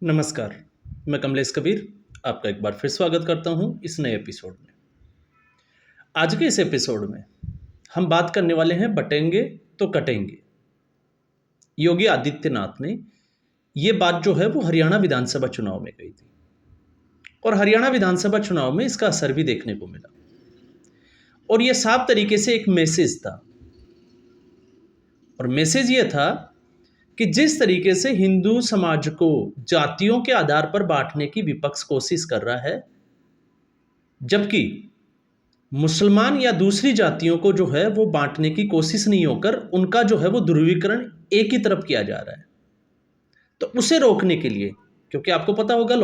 नमस्कार, मैं कमलेश कबीर आपका एक बार फिर स्वागत करता हूँ इस नए एपिसोड में। आज के इस एपिसोड में हम बात करने वाले हैं बटेंगे तो कटेंगे। योगी आदित्यनाथ ने ये बात जो है वो हरियाणा विधानसभा चुनाव में कही थी और हरियाणा विधानसभा चुनाव में इसका असर भी देखने को मिला और ये साफ तरीके से एक मैसेज था। और मैसेज ये था कि जिस तरीके से हिंदू समाज को जातियों के आधार पर बांटने की विपक्ष कोशिश कर रहा है, जबकि मुसलमान या दूसरी जातियों को जो है वो बांटने की कोशिश नहीं होकर उनका जो है वो ध्रुवीकरण एक ही तरफ किया जा रहा है। तो उसे रोकने के लिए, क्योंकि आपको पता होगा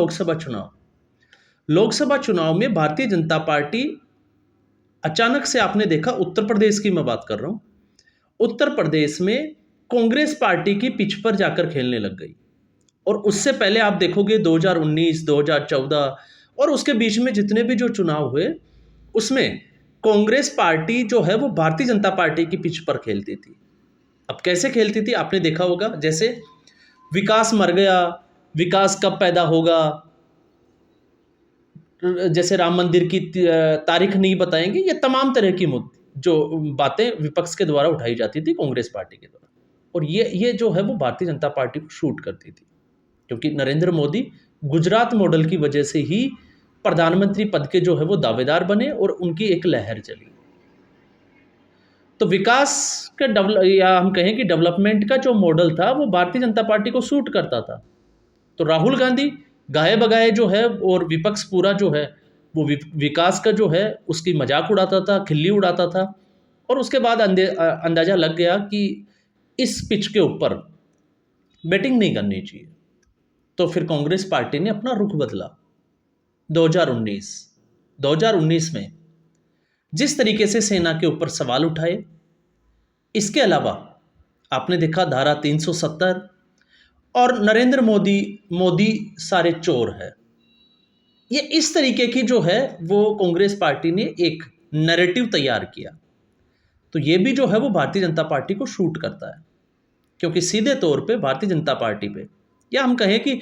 लोकसभा चुनाव में भारतीय जनता पार्टी अचानक से, आपने देखा उत्तर प्रदेश की मैं बात कर रहा हूं, उत्तर प्रदेश में कांग्रेस पार्टी की पिच पर जाकर खेलने लग गई। और उससे पहले आप देखोगे 2019, 2014 और उसके बीच में जितने भी जो चुनाव हुए उसमें कांग्रेस पार्टी जो है वो भारतीय जनता पार्टी की पिच पर खेलती थी। अब कैसे खेलती थी आपने देखा होगा, जैसे विकास मर गया, विकास कब पैदा होगा, जैसे राम मंदिर की तारीख नहीं बताएंगे, ये तमाम तरह की जो बातें विपक्ष के द्वारा उठाई जाती थी कांग्रेस पार्टी के द्वारा। और ये जो है वो भारतीय जनता पार्टी को शूट करती थी, क्योंकि नरेंद्र मोदी गुजरात मॉडल की वजह से ही प्रधानमंत्री पद के जो है वो दावेदार बने और उनकी एक लहर चली। तो विकास का या हम कहें कि डेवलपमेंट का जो मॉडल था वो भारतीय जनता पार्टी को सूट करता था। तो राहुल गांधी गाए बगाए जो है और विपक्ष पूरा जो है वो विकास का जो है उसकी मजाक उड़ाता था, खिल्ली उड़ाता था। और उसके बाद अंदाजा लग गया कि इस पिच के ऊपर बैटिंग नहीं करनी चाहिए। तो फिर कांग्रेस पार्टी ने अपना रुख बदला। 2019 में जिस तरीके से सेना के ऊपर सवाल उठाए, इसके अलावा आपने देखा धारा 370 और नरेंद्र मोदी सारे चोर है, ये इस तरीके की जो है वो कांग्रेस पार्टी ने एक नैरेटिव तैयार किया। तो ये भी जो है वो भारतीय जनता पार्टी को शूट करता है, क्योंकि सीधे तौर पे भारतीय जनता पार्टी पे, या हम कहें कि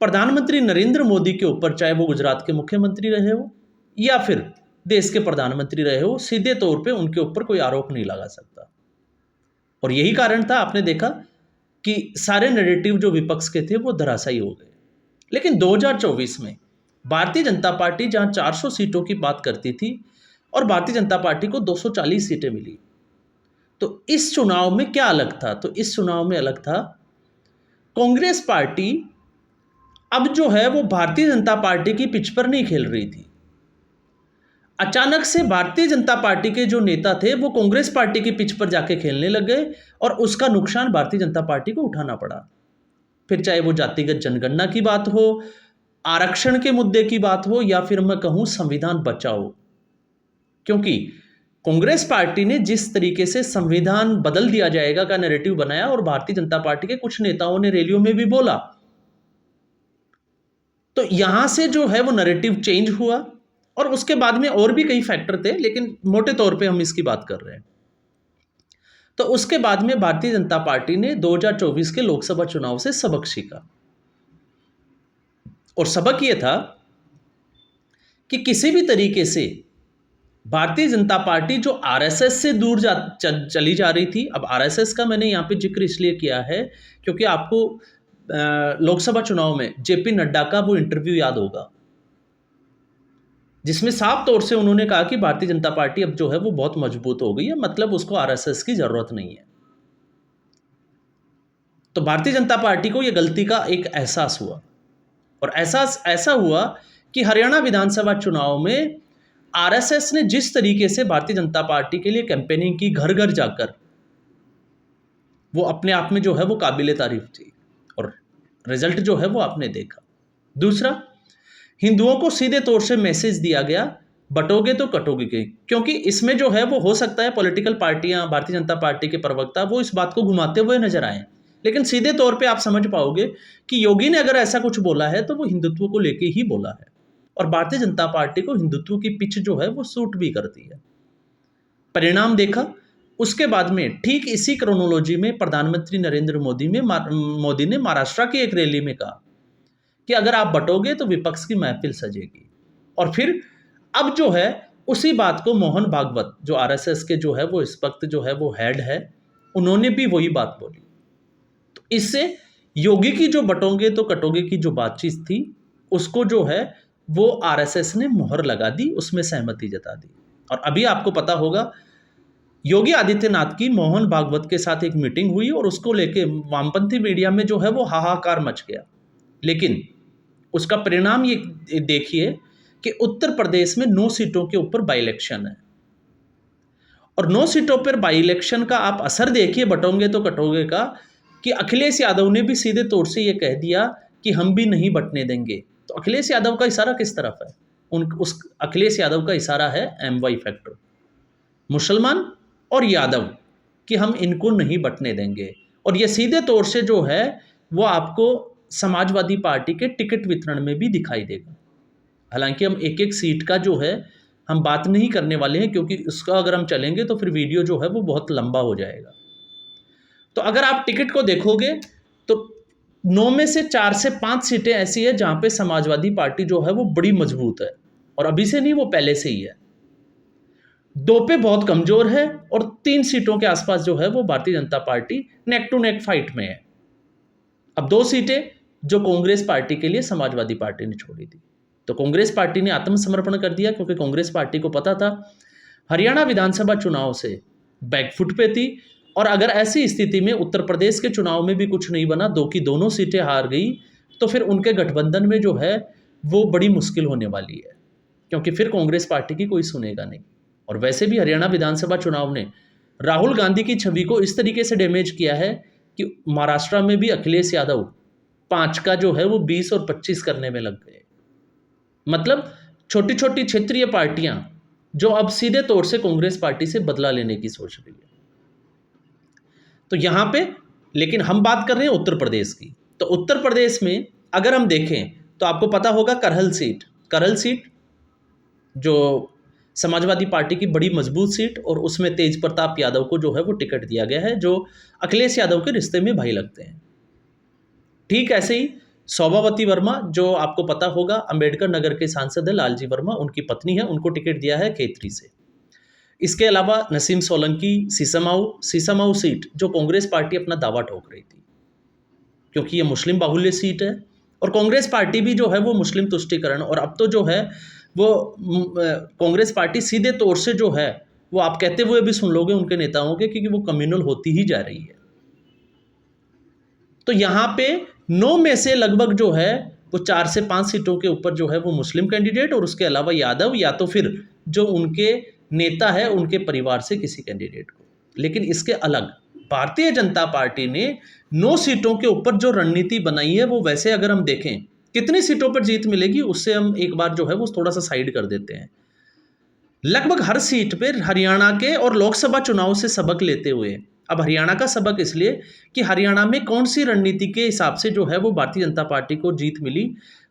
प्रधानमंत्री नरेंद्र मोदी के ऊपर, चाहे वो गुजरात के मुख्यमंत्री रहे हो या फिर देश के प्रधानमंत्री रहे हो, सीधे तौर पे उनके ऊपर कोई आरोप नहीं लगा सकता। और यही कारण था, आपने देखा कि सारे नैरेटिव जो विपक्ष के थे वो धराशायी हो गए। लेकिन 2024 में भारतीय जनता पार्टी जहां 400 सीटों की बात करती थी और भारतीय जनता पार्टी को 240 सीटें मिली, तो इस चुनाव में क्या अलग था? तो इस चुनाव में अलग था, कांग्रेस पार्टी अब जो है वो भारतीय जनता पार्टी की पिच पर नहीं खेल रही थी। अचानक से भारतीय जनता पार्टी के जो नेता थे वो कांग्रेस पार्टी की पिच पर जाके खेलने लग गए और उसका नुकसान भारतीय जनता पार्टी को उठाना पड़ा। फिर चाहे वो जातिगत जनगणना की बात हो, आरक्षण के मुद्दे की बात हो, या फिर मैं कहूं संविधान बचाओ। क्योंकि कांग्रेस पार्टी ने जिस तरीके से संविधान बदल दिया जाएगा का नैरेटिव बनाया, और भारतीय जनता पार्टी के कुछ नेताओं ने रैलियों में भी बोला, तो यहां से जो है वो नैरेटिव चेंज हुआ। और उसके बाद में और भी कई फैक्टर थे, लेकिन मोटे तौर पे हम इसकी बात कर रहे हैं। तो उसके बाद में भारतीय जनता पार्टी ने 2024 के लोकसभा चुनाव से सबक सीखा, और सबक यह था कि किसी भी तरीके से भारतीय जनता पार्टी जो आरएसएस से दूर चली जा रही थी। अब आरएसएस का मैंने यहाँ पे जिक्र इसलिए किया है क्योंकि आपको लोकसभा चुनाव में जेपी नड्डा का वो इंटरव्यू याद होगा, जिसमें साफ तौर से उन्होंने कहा कि भारतीय जनता पार्टी अब जो है वो बहुत मजबूत हो गई है, मतलब उसको आरएसएस की जरूरत नहीं है। तो भारतीय जनता पार्टी को यह गलती का एक एहसास हुआ, और एहसास ऐसा हुआ कि हरियाणा विधानसभा चुनाव में आरएसएस ने जिस तरीके से भारतीय जनता पार्टी के लिए कैंपेनिंग की घर घर जाकर, वो अपने आप में जो है वो काबिले तारीफ थी, और रिजल्ट जो है वो आपने देखा। दूसरा, हिंदुओं को सीधे तौर से मैसेज दिया गया, बटोगे तो कटोगे के, क्योंकि इसमें जो है वो हो सकता है पॉलिटिकल पार्टियां, भारतीय जनता पार्टी के प्रवक्ता वो इस बात को घुमाते हुए नजर आए, लेकिन सीधे तौर पे आप समझ पाओगे कि योगी ने अगर ऐसा कुछ बोला है तो वो हिंदुत्व को लेके ही बोला है, और भारतीय जनता पार्टी को हिंदुत्व की पिच जो है वो सूट भी करती है। परिणाम देखा, उसके बाद में ठीक इसी क्रोनोलॉजी में प्रधानमंत्री नरेंद्र मोदी ने महाराष्ट्र की एक रैली में कहा कि अगर आप बटोगे तो विपक्ष की महफिल सजेगी। और फिर अब जो है उसी बात को मोहन भागवत जो आरएसएस के जो है वो इस वक्त जो है वो हेड है, उन्होंने भी वही बात बोली। तो इससे योगी की जो बटोगे तो कटोगे की जो बातचीत थी उसको जो है वो आरएसएस ने मुहर लगा दी, उसमें सहमति जता दी। और अभी आपको पता होगा योगी आदित्यनाथ की मोहन भागवत के साथ एक मीटिंग हुई और उसको लेके वामपंथी मीडिया में जो है वो हाहाकार मच गया। लेकिन उसका परिणाम ये देखिए कि उत्तर प्रदेश में 9 सीटों के ऊपर बाई इलेक्शन है, और 9 सीटों पर बाई इलेक्शन का आप असर देखिए बटोगे तो कटोगे का, कि अखिलेश यादव ने भी सीधे तौर से ये कह दिया कि हम भी नहीं बटने देंगे। तो अखिलेश यादव का इशारा किस तरफ है? उस अखिलेश यादव का इशारा है MY फैक्टर, मुसलमान और यादव, कि हम इनको नहीं बटने देंगे। और ये सीधे तौर से जो है वो आपको समाजवादी पार्टी के टिकट वितरण में भी दिखाई देगा। हालांकि हम एक एक सीट का जो है हम बात नहीं करने वाले हैं, क्योंकि उसका अगर हम चलेंगे तो फिर वीडियो जो है वो बहुत लंबा हो जाएगा। तो अगर आप टिकट को देखोगे तो 9 में से 4 से 5 सीटें ऐसी है जहां पे समाजवादी पार्टी जो है वो बड़ी मजबूत है, और अभी से नहीं, वो पहले से ही है। 2 पे बहुत कमजोर है, और 3 सीटों के आसपास जो है वो Bharatiya Janata Party neck to neck fight में है। अब 2 सीटें जो कांग्रेस पार्टी के लिए समाजवादी पार्टी ने छोड़ी थी, तो कांग्रेस पार्टी ने आत्मसमर्पण कर दिया, क्योंकि कांग्रेस पार्टी को पता था हरियाणा विधानसभा चुनाव से बैकफुट पे थी, और अगर ऐसी स्थिति में उत्तर प्रदेश के चुनाव में भी कुछ नहीं बना, 2 की दोनों सीटें हार गई, तो फिर उनके गठबंधन में जो है वो बड़ी मुश्किल होने वाली है, क्योंकि फिर कांग्रेस पार्टी की कोई सुनेगा नहीं। और वैसे भी हरियाणा विधानसभा चुनाव ने राहुल गांधी की छवि को इस तरीके से डैमेज किया है कि महाराष्ट्र में भी अखिलेश यादव 5 का जो है वो 20 और 25 करने में लग गए। मतलब छोटी छोटी क्षेत्रीय पार्टियां जो अब सीधे तौर से कांग्रेस पार्टी से बदला लेने की सोच रही है। तो यहां पे लेकिन हम बात कर रहे हैं उत्तर प्रदेश की। तो उत्तर प्रदेश में अगर हम देखें तो आपको पता होगा करहल सीट जो समाजवादी पार्टी की बड़ी मजबूत सीट, और उसमें तेज प्रताप यादव को जो है वो टिकट दिया गया है, जो अखिलेश यादव के रिश्ते में भाई लगते हैं। ठीक ऐसे ही शोभावती वर्मा, जो आपको पता होगा अंबेडकर नगर के सांसद है लालजी वर्मा, उनकी पत्नी है, उनको टिकट दिया है खेतरी से। इसके अलावा नसीम सोलंकी सीसामाऊ सीट जो कांग्रेस पार्टी अपना दावा ठोक रही थी, क्योंकि ये मुस्लिम बाहुल्य सीट है, और कांग्रेस पार्टी भी जो है वो मुस्लिम तुष्टीकरण, और अब तो जो है वो कांग्रेस पार्टी सीधे तौर से जो है वो आप कहते हुए भी सुन लोगे उनके नेताओं के, क्योंकि वो कम्युनल होती ही जा रही है। तो यहाँ पे 9 में से लगभग जो है वो 4 से 5 सीटों के ऊपर जो है वो मुस्लिम कैंडिडेट, और उसके अलावा यादव या तो फिर जो उनके नेता है उनके परिवार से किसी कैंडिडेट को। लेकिन इसके अलग भारतीय जनता पार्टी ने 9 सीटों के ऊपर जो रणनीति बनाई है, वो वैसे अगर हम देखें कितनी सीटों पर जीत मिलेगी उससे हम एक बार जो है वो थोड़ा सा साइड कर देते हैं। लगभग हर सीट पर हरियाणा के और लोकसभा चुनाव से सबक लेते हुए, अब हरियाणा का सबक इसलिए कि हरियाणा में कौन सी रणनीति के हिसाब से जो है वो भारतीय जनता पार्टी को जीत मिली,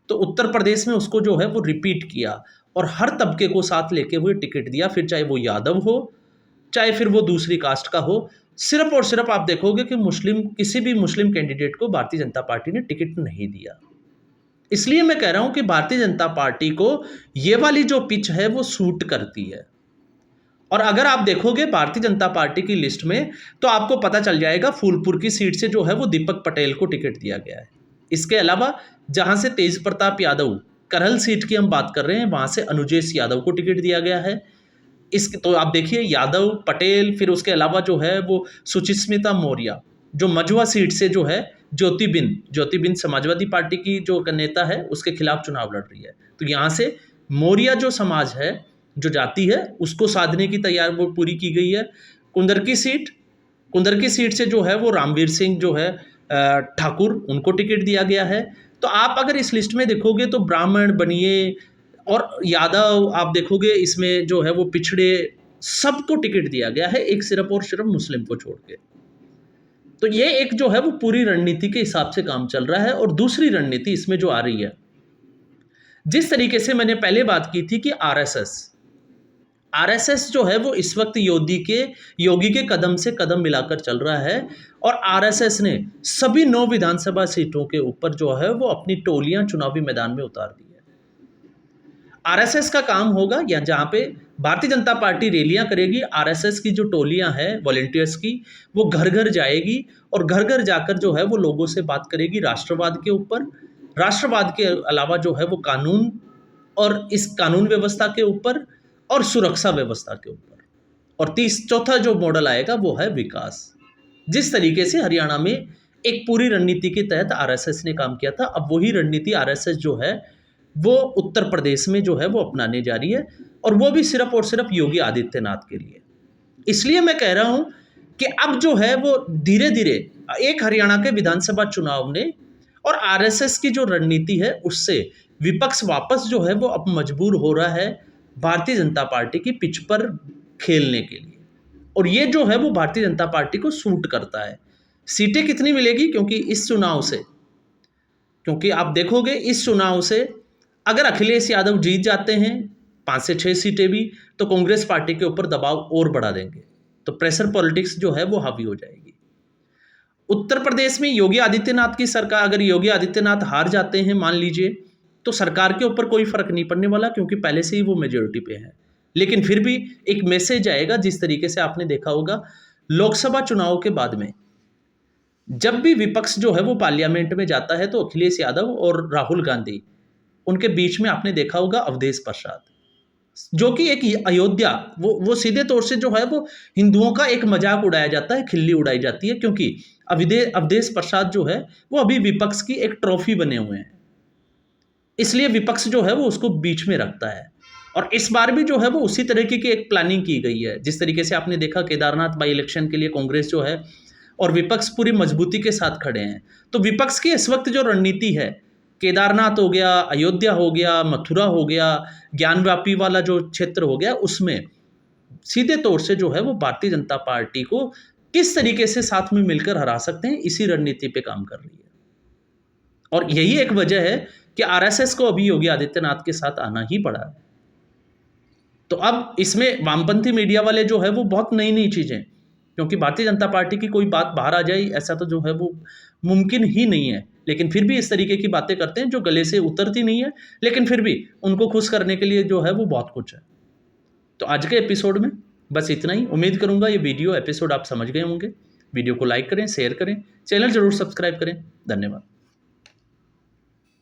तो उत्तर प्रदेश में उसको जो है वो रिपीट किया, और हर तबके को साथ लेके हुए टिकट दिया, फिर चाहे वो यादव हो चाहे फिर वो दूसरी कास्ट का हो। सिर्फ और सिर्फ आप देखोगे कि किसी भी मुस्लिम कैंडिडेट को भारतीय जनता पार्टी ने टिकट नहीं दिया। इसलिए मैं कह रहा हूं कि भारतीय जनता पार्टी को ये वाली जो पिच है वो सूट करती है। और अगर आप देखोगे भारतीय जनता पार्टी की लिस्ट में तो आपको पता चल जाएगा फूलपुर की सीट से जो है वो दीपक पटेल को टिकट दिया गया है। इसके अलावा जहां से तेज प्रताप यादव, करहल सीट की हम बात कर रहे हैं, वहां से अनुजेश यादव को टिकट दिया गया है। तो आप देखिए यादव, पटेल, फिर उसके अलावा जो है वो सुचिस्मिता मौर्य जो मझुआ सीट से जो है ज्योतिबिंद समाजवादी पार्टी की जो नेता है उसके खिलाफ चुनाव लड़ रही है। तो यहाँ से मौर्य जो समाज है, जो जाति है, उसको साधने की तैयार वो पूरी की गई है। कुंदर की सीट से जो है वो रामवीर सिंह जो है ठाकुर, उनको टिकट दिया गया है। तो आप अगर इस लिस्ट में देखोगे तो ब्राह्मण, बनिए और यादव आप देखोगे इसमें जो है वो पिछड़े, सबको टिकट दिया गया है, एक सिर्फ और सिर्फ मुस्लिम को छोड़ के। तो ये एक जो है वो पूरी रणनीति के हिसाब से काम चल रहा है। और दूसरी रणनीति इसमें जो आ रही है, जिस तरीके से मैंने पहले बात की थी कि आरएसएस आरएसएस जो है वो इस वक्त योगी के कदम से कदम मिलाकर चल रहा है और आरएसएस ने सभी 9 विधानसभा सीटों के ऊपर जो है वो अपनी टोलियां चुनावी मैदान में उतार दी है। आरएसएस का काम होगा या जहाँ पे भारतीय जनता पार्टी रैलियां करेगी, आरएसएस की जो टोलियां हैं वॉलंटियर्स की, वो घर घर जाएगी और घर घर जाकर जो है वो लोगों से बात करेगी राष्ट्रवाद के ऊपर, राष्ट्रवाद के अलावा जो है वो कानून और इस कानून व्यवस्था के ऊपर और सुरक्षा व्यवस्था के ऊपर। और चौथा जो मॉडल आएगा वो है विकास। जिस तरीके से हरियाणा में एक पूरी रणनीति के तहत आरएसएस ने काम किया था, अब वही रणनीति आरएसएस जो है वो उत्तर प्रदेश में जो है वो अपनाने जा रही है, और वो भी सिर्फ और सिर्फ योगी आदित्यनाथ के लिए। इसलिए मैं कह रहा हूं कि अब जो है वो धीरे धीरे एक हरियाणा के विधानसभा चुनाव ने और आरएसएस की जो रणनीति है उससे विपक्ष वापस जो है वो अब मजबूर हो रहा है भारतीय जनता पार्टी की पिच पर खेलने के लिए, और ये जो है वो भारतीय जनता पार्टी को सूट करता है। सीटें कितनी मिलेगी, क्योंकि आप देखोगे इस चुनाव से अगर अखिलेश यादव जीत जाते हैं 5 से 6 सीटें भी, तो कांग्रेस पार्टी के ऊपर दबाव और बढ़ा देंगे, तो प्रेशर पॉलिटिक्स जो है वो हावी हो जाएगी। उत्तर प्रदेश में योगी आदित्यनाथ की सरकार, अगर योगी आदित्यनाथ हार जाते हैं मान लीजिए, तो सरकार के ऊपर कोई फर्क नहीं पड़ने वाला क्योंकि पहले से ही वो मेजोरिटी पे है। लेकिन फिर भी एक मैसेज आएगा, जिस तरीके से आपने देखा होगा लोकसभा चुनाव के बाद में जब भी विपक्ष जो है वो पार्लियामेंट में जाता है तो अखिलेश यादव और राहुल गांधी, उनके बीच में आपने देखा होगा अवधेश प्रसाद, जो कि एक अयोध्या, वो सीधे तौर से जो है वो हिंदुओं का एक मजाक उड़ाया जाता है, खिल्ली उड़ाई जाती है, क्योंकि अवधेश प्रसाद जो है वो अभी विपक्ष की एक ट्रॉफी बने हुए हैं, इसलिए विपक्ष जो है वो उसको बीच में रखता है। और इस बार भी जो है वो उसी तरीके की एक प्लानिंग की गई है। जिस तरीके से आपने देखा केदारनाथ बाई इलेक्शन के लिए कांग्रेस जो है और विपक्ष पूरी मजबूती के साथ खड़े हैं, तो विपक्ष की इस वक्त जो रणनीति है, केदारनाथ हो गया, अयोध्या हो गया, मथुरा हो गया, ज्ञानव्यापी वाला जो क्षेत्र हो गया, उसमें सीधे तौर से जो है वो भारतीय जनता पार्टी को किस तरीके से साथ में मिलकर हरा सकते हैं, इसी रणनीति पे काम कर रही है। और यही एक वजह है कि आरएसएस को अभी योगी आदित्यनाथ के साथ आना ही पड़ा है। तो अब इसमें वामपंथी मीडिया वाले जो है वो बहुत नई नई चीज़ें, क्योंकि भारतीय जनता पार्टी की कोई बात बाहर आ जाए ऐसा तो जो है वो मुमकिन ही नहीं है, लेकिन फिर भी इस तरीके की बातें करते हैं जो गले से उतरती नहीं है, लेकिन फिर भी उनको खुश करने के लिए जो है वो बहुत कुछ है। तो आज के एपिसोड में बस इतना ही। उम्मीद करूंगा ये वीडियो एपिसोड आप समझ गए होंगे। वीडियो को लाइक करें, शेयर करें, चैनल जरूर सब्सक्राइब करें। धन्यवाद।